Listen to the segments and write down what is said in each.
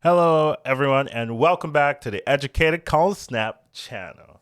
Hello, everyone, and welcome back to the Educated Call Snap channel.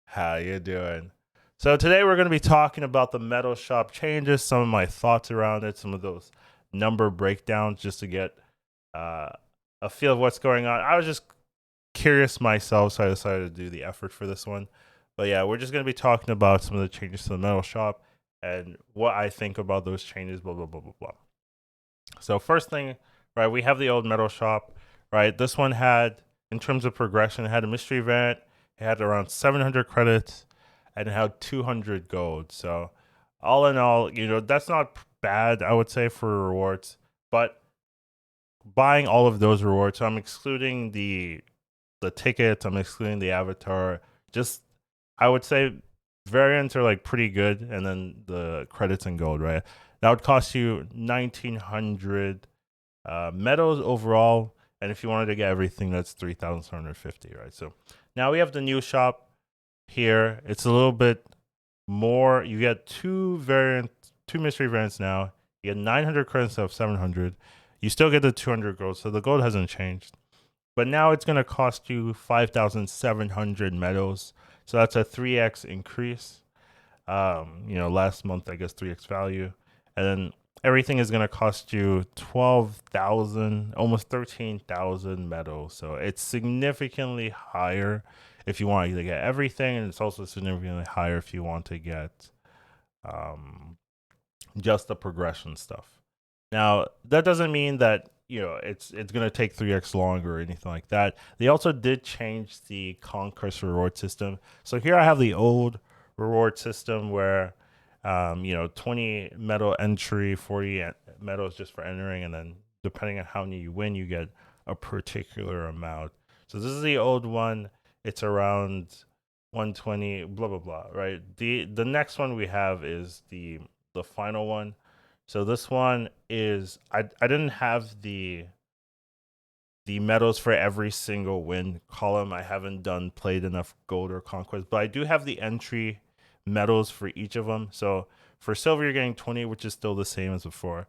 How you doing? So today we're going to be talking about the metal shop changes, some of my thoughts around it, some of those number breakdowns, just to get uh, a feel of what's going on. I was just curious myself, so I decided to do the effort for this one. But yeah, we're just going to be talking about some of the changes to the metal shop and what I think about those changes. Blah blah blah blah blah. So first thing, right, we have the old metal shop, right? This one had, in terms of progression, it had a mystery event. It had around 700 credits, and it had 200 gold. So all in all, that's not bad, I would say, for rewards. But buying all of those rewards, so I'm excluding the tickets, I'm excluding the avatar. Just, I would say variants are like pretty good, and then the credits and gold, right? That would cost you 1900 medals overall, and if you wanted to get everything, that's 3,750, right? So now we have the new shop here. It's a little bit more. You get two mystery variants now. You get 900 credits instead of 700. You still get the 200 gold, so the gold hasn't changed. But now it's going to cost you 5,700 medals. So that's a 3x increase. Last month, I guess 3x value. And then everything is going to cost you 12,000, almost 13,000 medals. So it's significantly higher if you want to get everything. And it's also significantly higher if you want to get just the progression stuff. Now, that doesn't mean that it's going to take 3x longer or anything like that. They also did change the Conquest reward system. So here I have the old reward system where 20 medal entry, 40 medals just for entering, and then depending on how many you win, you get a particular amount. So this is the old one. It's around 120, blah blah blah, right? The next one we have is the final one. So this one is I didn't have the medals for every single win column. I haven't played enough gold or conquest, but I do have the entry medals for each of them. So for silver, you're getting 20, which is still the same as before.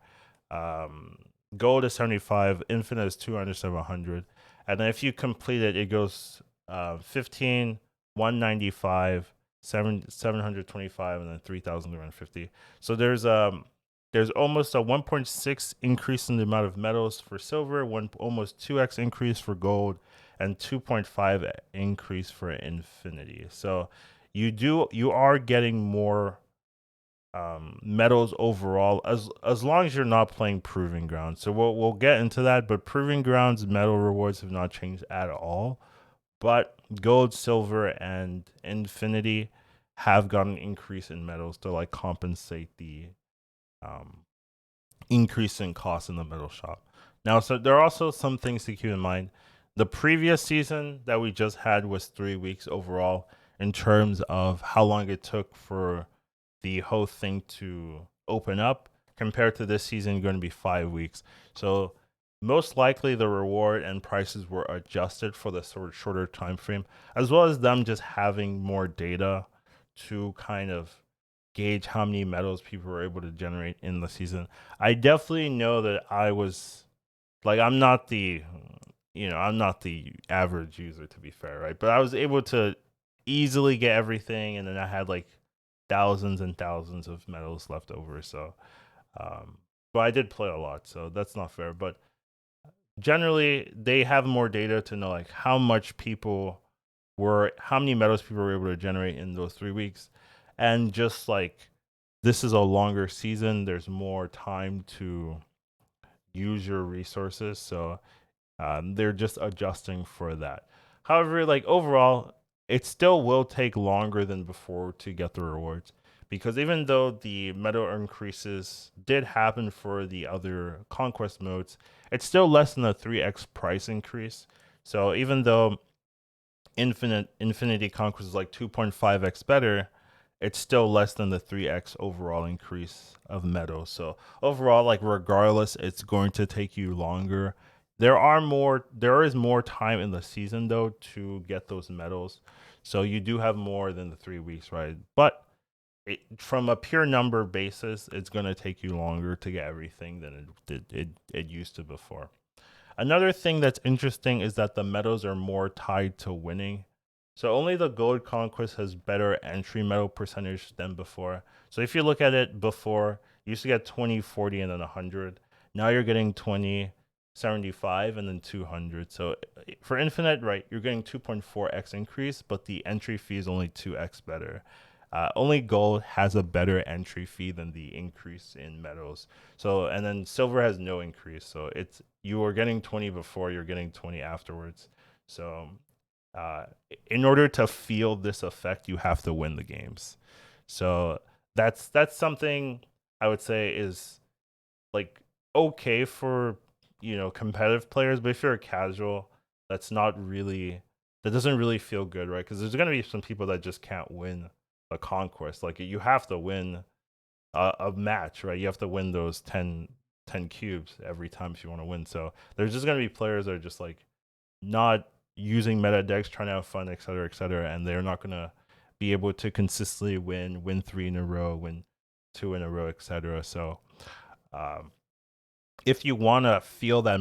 Gold is 75, infinite is 200, 700. And then if you complete it, it goes 15, 195, 725, and then 3,350. So there's almost a 1.6 increase in the amount of medals for silver, almost 2x increase for gold, and 2.5 increase for infinity. So you are getting more medals overall, as long as you're not playing Proving Grounds. So we'll get into that, but Proving Grounds medal rewards have not changed at all. But gold, silver, and infinity have got an increase in medals to like compensate the increase in cost in the metal shop. Now, so there are also some things to keep in mind. The previous season that we just had was 3 weeks overall in terms of how long it took for the whole thing to open up, compared to this season going to be 5 weeks. So most likely the reward and prices were adjusted for the sort of shorter time frame, as well as them just having more data to kind of gauge how many medals people were able to generate in the season. I definitely know that I was like, I'm not the average user, to be fair, right? But I was able to easily get everything, and then I had like thousands and thousands of medals left over. So but I did play a lot, so that's not fair. But generally they have more data to know like how many medals people were able to generate in those 3 weeks. And just like, this is a longer season, there's more time to use your resources, so they're just adjusting for that. However, like overall, it still will take longer than before to get the rewards, because even though the medal increases did happen for the other conquest modes, it's still less than a 3x price increase. So even though infinity conquest is like 2.5x better, it's still less than the 3x overall increase of medals. So overall, like regardless, it's going to take you longer. There is more time in the season though to get those medals. So you do have more than the 3 weeks, right? But from a pure number basis, it's going to take you longer to get everything than it used to before. Another thing that's interesting is that the medals are more tied to winning. So only the gold conquest has better entry medal percentage than before. So if you look at it before, you used to get 20, 40, and then 100. Now you're getting 20, 75, and then 200. So for infinite, right, you're getting 2.4x increase, but the entry fee is only 2x better. Only gold has a better entry fee than the increase in medals. So, and then silver has no increase. So it's, you are getting 20 before, you're getting 20 afterwards. So uh, in order to feel this effect, you have to win the games. So that's something I would say is like okay for, you know, competitive players, but if you're a casual, that's not really, that doesn't really feel good, right? Because there's gonna be some people that just can't win a conquest. Like you have to win a match, right? You have to win those 10 cubes every time if you want to win. So there's just gonna be players that are just like not using meta decks, trying to have fun, et cetera, and they're not gonna be able to consistently win 3 in a row, win 2 in a row, etc. So um, if you want to feel that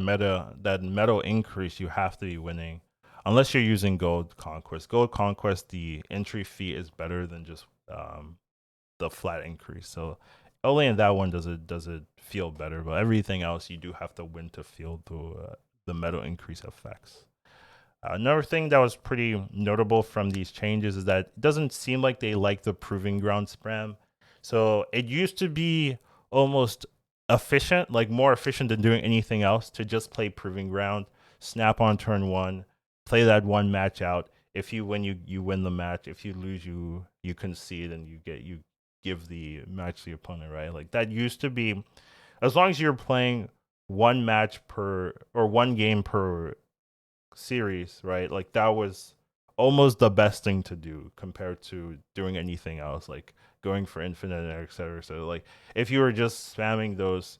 metal increase, you have to be winning. Unless you're using Gold Conquest. Gold Conquest, the entry fee is better than just the flat increase. So only in that one does it feel better, but everything else you do have to win to feel the metal increase effects. Another thing that was pretty notable from these changes is that it doesn't seem like they like the proving ground spam. So it used to be almost efficient, like more efficient than doing anything else, to just play proving ground, snap on turn one, play that one match out. If you win, you win the match. If you lose, you concede and you give the match to the opponent, right? Like that used to be, as long as you're playing one match per or one game per series, right? Like that was almost the best thing to do compared to doing anything else, like going for infinite, et cetera. So like if you were just spamming those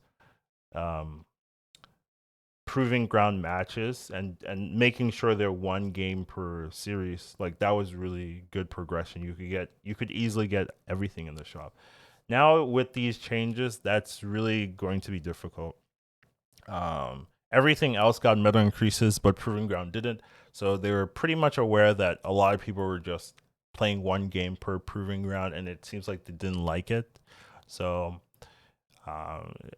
um proving ground matches and making sure they're one game per series, like that was really good progression. You could easily get everything in the shop. Now with these changes, that's really going to be difficult. Everything else got meta increases, but Proving Ground didn't. So they were pretty much aware that a lot of people were just playing one game per Proving Ground, and it seems like they didn't like it. So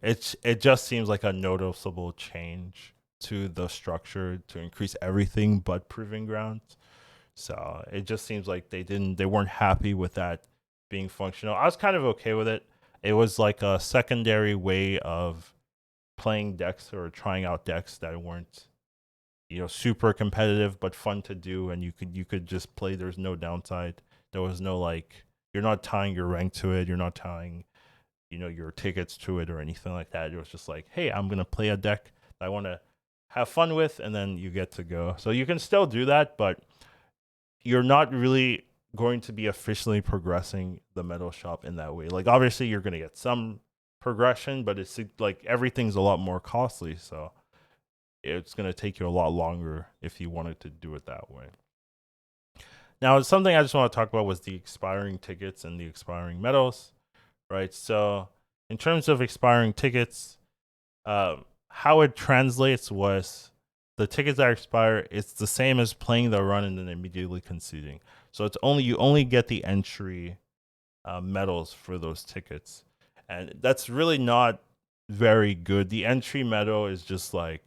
it just seems like a noticeable change to the structure to increase everything but Proving Grounds. So it just seems like they weren't happy with that being functional. I was kind of okay with it. It was like a secondary way of playing decks or trying out decks that weren't, you know, super competitive but fun to do, and you could just play. There's no downside. There was no like, you're not tying your rank to it, you're not tying, you know, your tickets to it or anything like that. It was just like, hey, I'm gonna play a deck that I want to have fun with, and then you get to go. So you can still do that, but you're not really going to be officially progressing the metal shop in that way. Like obviously you're going to get some progression, but it's like everything's a lot more costly, so it's going to take you a lot longer if you wanted to do it that way. Now, something I just want to talk about was the expiring tickets and the expiring medals, right? So in terms of expiring tickets, how it translates was the tickets that expire, it's the same as playing the run and then immediately conceding. So it's only, you only get the entry medals for those tickets, and that's really not very good. The entry medal is just like,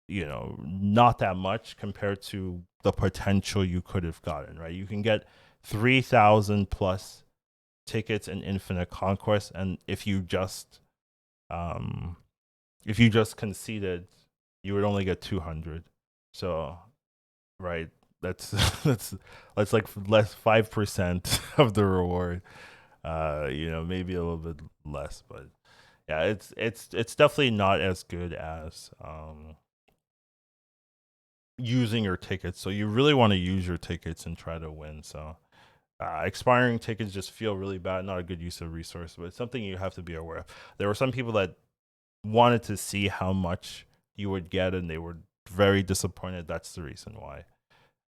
you know, not that much compared to the potential you could have gotten, right? You can get 3,000 plus tickets in Infinite Conquest, and if you just conceded, you would only get 200. So, right, that's that's like less 5% of the reward. You know, maybe a little bit less, but yeah, it's definitely not as good as using your tickets. So you really want to use your tickets and try to win. So expiring tickets just feel really bad, not a good use of resource, but it's something you have to be aware of. There were some people that wanted to see how much you would get, and they were very disappointed. That's the reason why.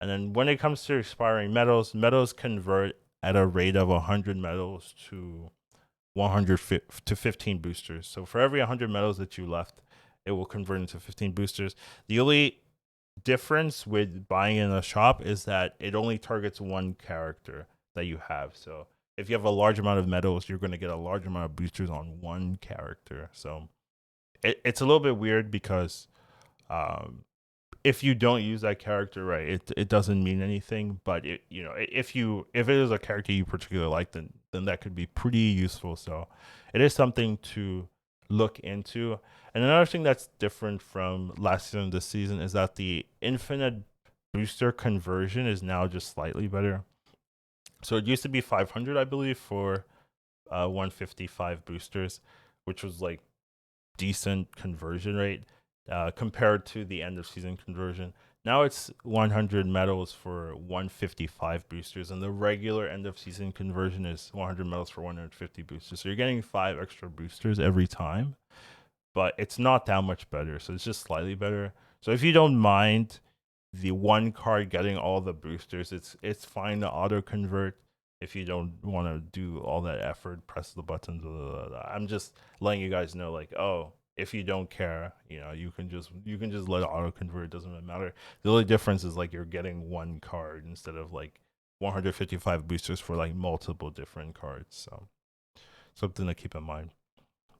And then when it comes to expiring medals, medals convert at a rate of 100 medals to 100 to 15 boosters. So for every 100 medals that you left, it will convert into 15 boosters. The only difference with buying in a shop is that it only targets one character that you have. So if you have a large amount of medals, you're going to get a large amount of boosters on one character. So it's a little bit weird because um, if you don't use that character right, it doesn't mean anything. But if it is a character you particularly like, then that could be pretty useful. So it is something to look into. And another thing that's different from last season this season is that the infinite booster conversion is now just slightly better. So it used to be 500, I believe, for 155 boosters, which was like decent conversion rate compared to the end of season conversion. Now it's 100 medals for 155 boosters, and the regular end of season conversion is 100 medals for 150 boosters. So you're getting 5 extra boosters every time, but it's not that much better. So it's just slightly better. So if you don't mind the one card getting all the boosters, it's fine to auto convert. If you don't want to do all that effort, press the buttons. Blah, blah, blah. I'm just letting you guys know, like, oh, if you don't care, you can just let it auto convert. It doesn't really matter. The only difference is like you're getting one card instead of like 155 boosters for like multiple different cards. So something to keep in mind.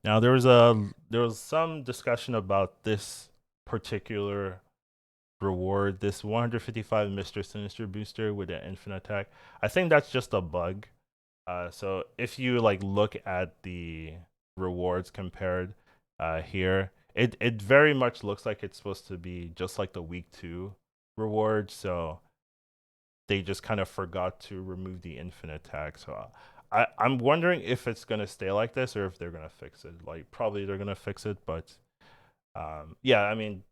Now there was some discussion about this particular reward, this 155 Mr. Sinister booster with an infinite attack. I think that's just a bug. So if you like look at the rewards compared here, it very much looks like it's supposed to be just like the week 2 reward. So they just kind of forgot to remove the infinite attack. So I'm wondering if it's gonna stay like this or if they're gonna fix it. Like probably they're gonna fix it, but yeah, I mean,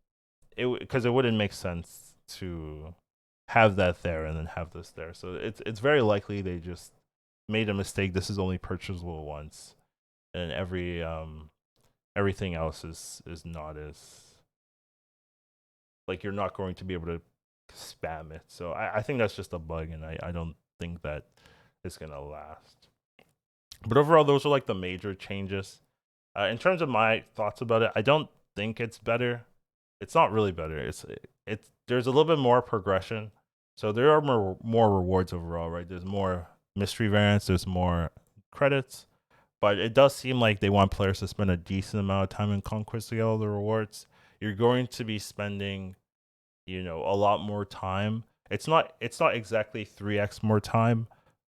because it wouldn't make sense to have that there and then have this there. So it's very likely they just made a mistake. This is only purchasable once, and everything else is not as like you're not going to be able to spam it. So I think that's just a bug, and I don't think that it's gonna last. But overall, those are like the major changes. In terms of my thoughts about it, I don't think it's better. It's not really better. It's there's a little bit more progression. So there are more rewards overall, right? There's more mystery variants, there's more credits, but it does seem like they want players to spend a decent amount of time in Conquest to get all the rewards. You're going to be spending, a lot more time. It's not exactly 3x more time,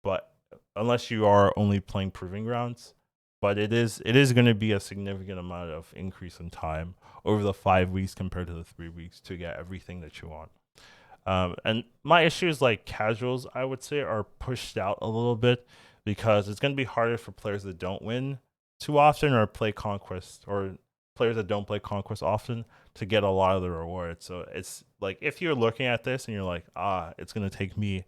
but unless you are only playing proving grounds, but it is going to be a significant amount of increase in time over the 5 weeks compared to the 3 weeks to get everything that you want. And my issues like casuals, I would say, are pushed out a little bit because it's going to be harder for players that don't win too often or play Conquest, or players that don't play Conquest often, to get a lot of the rewards. So it's like if you're looking at this and you're like, it's going to take me,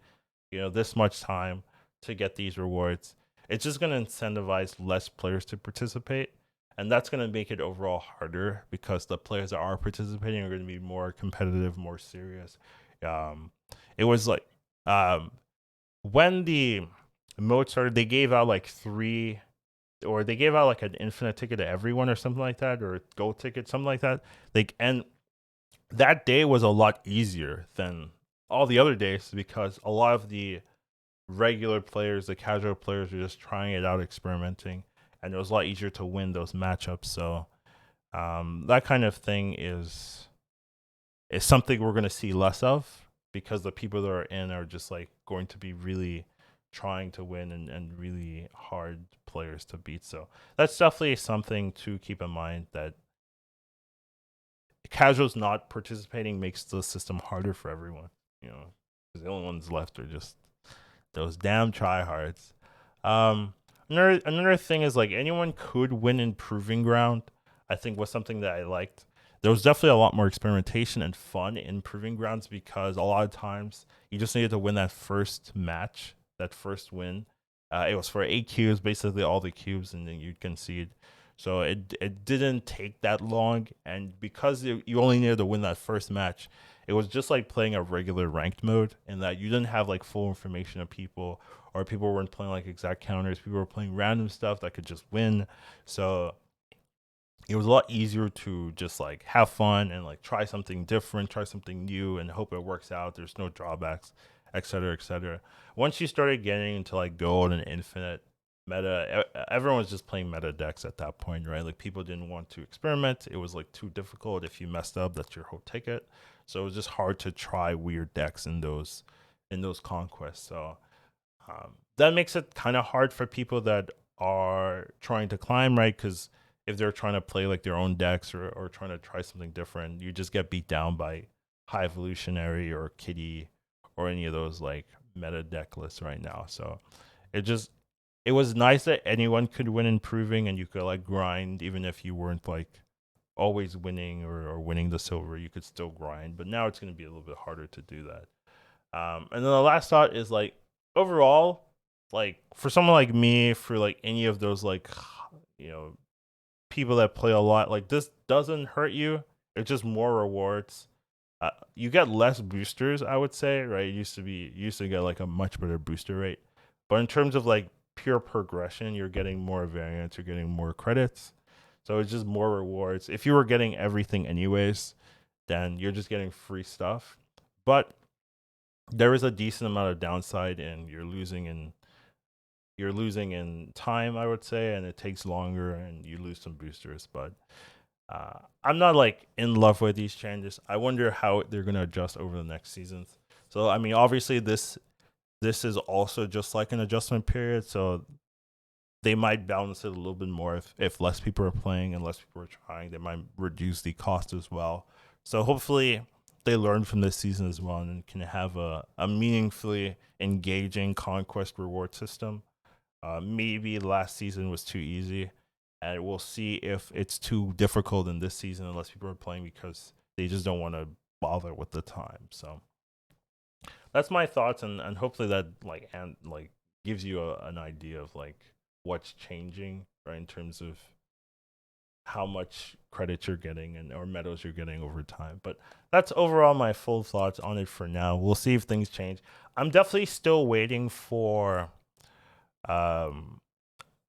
this much time to get these rewards, it's just going to incentivize less players to participate. And that's going to make it overall harder because the players that are participating are going to be more competitive, more serious. It was like when the mode started, they gave out like they gave out like an infinite ticket to everyone or something like that, or a gold ticket, something like that. And that day was a lot easier than all the other days because a lot of the regular players, the casual players, are just trying it out, experimenting, and it was a lot easier to win those matchups. So that kind of thing is something we're going to see less of because the people that are in are just like going to be really trying to win and really hard players to beat. So that's definitely something to keep in mind, that casuals not participating makes the system harder for everyone, because the only ones left are just those damn tryhards. Another thing is like anyone could win in proving ground. I think was something that I liked. There was definitely a lot more experimentation and fun in proving grounds because a lot of times you just needed to win that first match, that first win. It was for 8 cubes, basically all the cubes, and then you'd concede. So it didn't take that long, and because you only needed to win that first match, it was just like playing a regular ranked mode in that you didn't have like full information of people, or people weren't playing like exact counters. People were playing random stuff that could just win. So it was a lot easier to just like have fun and like try something different, try something new, and hope it works out. There's no drawbacks, etc., etc. Once you started getting into like gold and infinite meta, everyone was just playing meta decks at that point, right? Like people didn't want to experiment. It was like too difficult. If you messed up, that's your whole ticket. So it was just hard to try weird decks in those conquests. So that makes it kind of hard for people that are trying to climb, right? Because if they're trying to play like their own decks or trying to try something different, you just get beat down by High Evolutionary or Kitty or any of those like meta deck lists right now. So it just it was nice that anyone could win improving and you could like grind even if you weren't like always winning or winning the silver, you could still grind. But now it's going to be a little bit harder to do that. And then the last thought is like overall, like for someone like me, for like any of those like you know people that play a lot, like this doesn't hurt you. It's just more rewards. You get less boosters, I would say, right? It used to get like a much better booster rate, but in terms of like pure progression, you're getting more variants, you're getting more credits, so it's just more rewards. If you were getting everything anyways, then you're just getting free stuff, but there is a decent amount of downside, and you're losing in time, I would say, and it takes longer, and you lose some boosters. But I'm not like in love with these changes. I wonder how they're gonna adjust over the next seasons. So I mean, obviously this is also just like an adjustment period, so they might balance it a little bit more if less people are playing and less people are trying. They might reduce the cost as well. So hopefully they learn from this season as well and can have a meaningfully engaging conquest reward system. Maybe last season was too easy, and we'll see if it's too difficult in this season unless people are playing because they just don't want to bother with the time. So that's my thoughts, and hopefully that like gives you an idea of like what's changing, right, in terms of how much credits you're getting and or medals you're getting over time. But that's overall my full thoughts on it for now. We'll see if things change. I'm definitely still waiting for um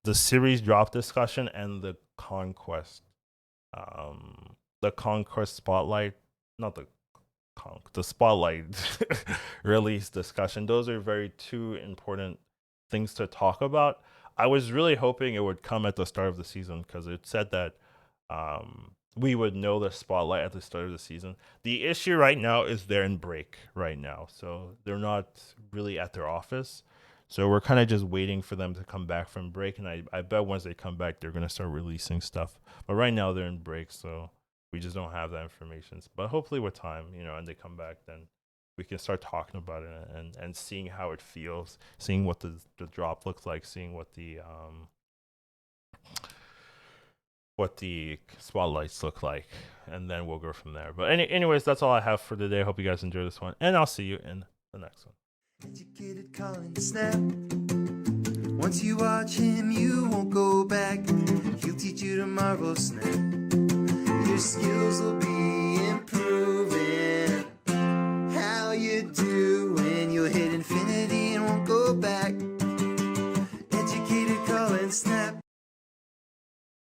the series drop discussion and the conquest spotlight, not the spotlight release discussion. Those are very two important things to talk about. I was really hoping it would come at the start of the season because it said that we would know the spotlight at the start of the season. The issue right now is they're in break right now, so they're not really at their office. So we're kind of just waiting for them to come back from break, and I bet once they come back, they're gonna start releasing stuff. But right now they're in break, so we just don't have that information. But hopefully with time, and they come back, then we can start talking about it and seeing how it feels, seeing what the drop looks like, seeing what the spotlights look like, and then we'll go from there. But anyways, that's all I have for today. I hope you guys enjoy this one, and I'll see you in the next one. Educated calling snap. Once you watch him, you won't go back. He'll teach you tomorrow, snap. Your skills will be